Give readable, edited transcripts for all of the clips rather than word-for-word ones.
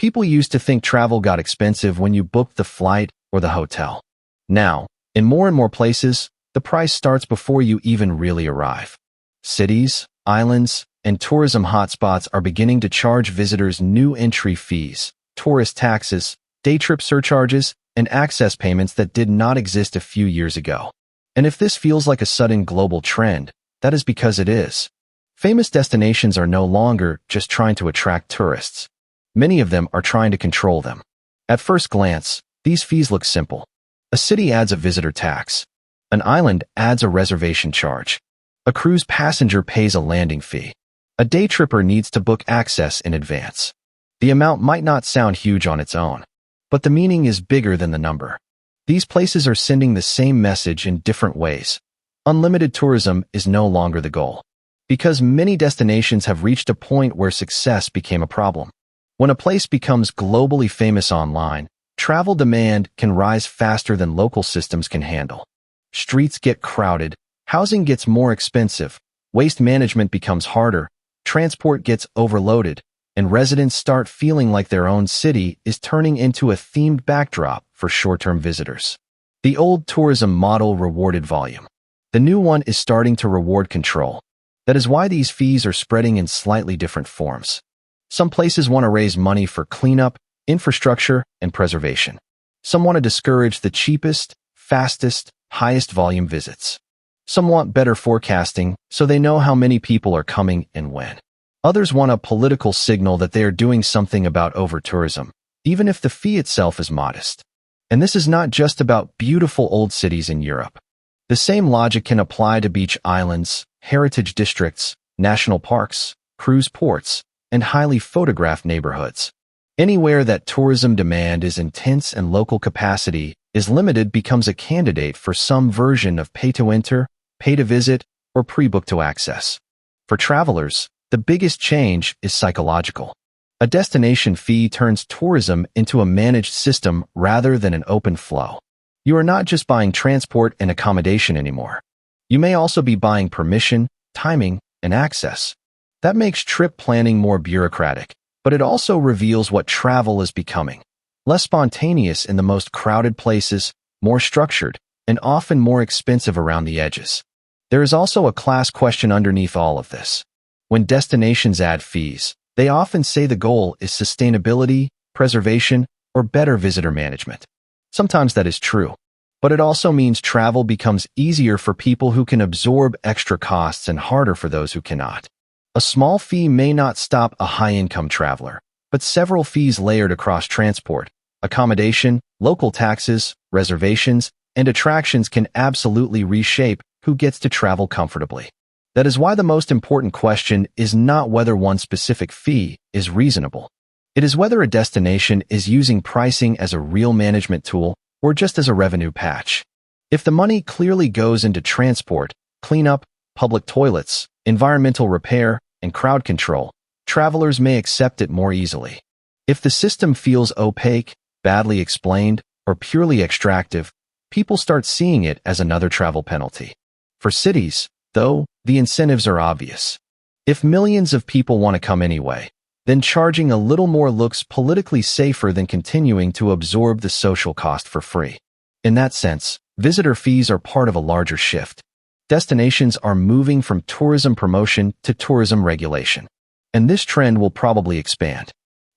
People used to think travel got expensive when you booked the flight or the hotel. Now, in more and more places, the price starts before you even really arrive. Cities, islands, and tourism hotspots are beginning to charge visitors new entry fees, tourist taxes, day trip surcharges, and access payments that did not exist a few years ago. And if this feels like a sudden global trend, that is because it is. Famous destinations are no longer just trying to attract tourists. Many of them are trying to control them. At first glance, these fees look simple. A city adds a visitor tax. An island adds a reservation charge. A cruise passenger pays a landing fee. A day tripper needs to book access in advance. The amount might not sound huge on its own, but the meaning is bigger than the number. These places are sending the same message in different ways. Unlimited tourism is no longer the goal, because many destinations have reached a point where success became a problem. When a place becomes globally famous online, travel demand can rise faster than local systems can handle. Streets get crowded, housing gets more expensive, waste management becomes harder, transport gets overloaded, and residents start feeling like their own city is turning into a themed backdrop for short-term visitors. The old tourism model rewarded volume. The new one is starting to reward control. That is why these fees are spreading in slightly different forms. Some places want to raise money for cleanup, infrastructure, and preservation. Some want to discourage the cheapest, fastest, highest volume visits. Some want better forecasting so they know how many people are coming and when. Others want a political signal that they are doing something about overtourism, even if the fee itself is modest. And this is not just about beautiful old cities in Europe. The same logic can apply to beach islands, heritage districts, national parks, cruise ports, and highly photographed neighborhoods. Anywhere that tourism demand is intense and local capacity is limited becomes a candidate for some version of pay-to-enter, pay-to-visit, or pre-book-to-access. For travelers, the biggest change is psychological. A destination fee turns tourism into a managed system rather than an open flow. You are not just buying transport and accommodation anymore. You may also be buying permission, timing, and access. That makes trip planning more bureaucratic, but it also reveals what travel is becoming. Less spontaneous in the most crowded places, more structured, and often more expensive around the edges. There is also a class question underneath all of this. When destinations add fees, they often say the goal is sustainability, preservation, or better visitor management. Sometimes that is true, but it also means travel becomes easier for people who can absorb extra costs and harder for those who cannot. A small fee may not stop a high-income traveler, but several fees layered across transport, accommodation, local taxes, reservations, and attractions can absolutely reshape who gets to travel comfortably. That is why the most important question is not whether one specific fee is reasonable. It is whether a destination is using pricing as a real management tool or just as a revenue patch. If the money clearly goes into transport, cleanup, public toilets, environmental repair, and crowd control, travelers may accept it more easily. If the system feels opaque, badly explained, or purely extractive, people start seeing it as another travel penalty. For cities, though, the incentives are obvious. If millions of people want to come anyway, then charging a little more looks politically safer than continuing to absorb the social cost for free. In that sense, visitor fees are part of a larger shift. Destinations are moving from tourism promotion to tourism regulation, and this trend will probably expand.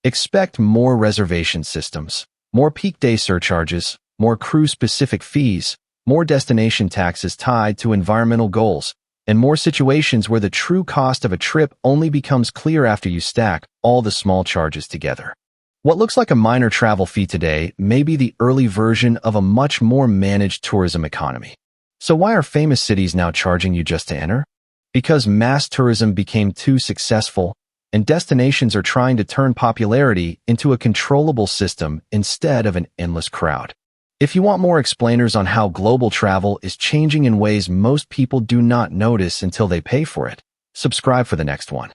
Expect more reservation systems, more peak day surcharges, more cruise-specific fees, more destination taxes tied to environmental goals, and more situations where the true cost of a trip only becomes clear after you stack all the small charges together. What looks like a minor travel fee today may be the early version of a much more managed tourism economy. So why are famous cities now charging you just to enter? Because mass tourism became too successful, and destinations are trying to turn popularity into a controllable system instead of an endless crowd. If you want more explainers on how global travel is changing in ways most people do not notice until they pay for it, subscribe for the next one.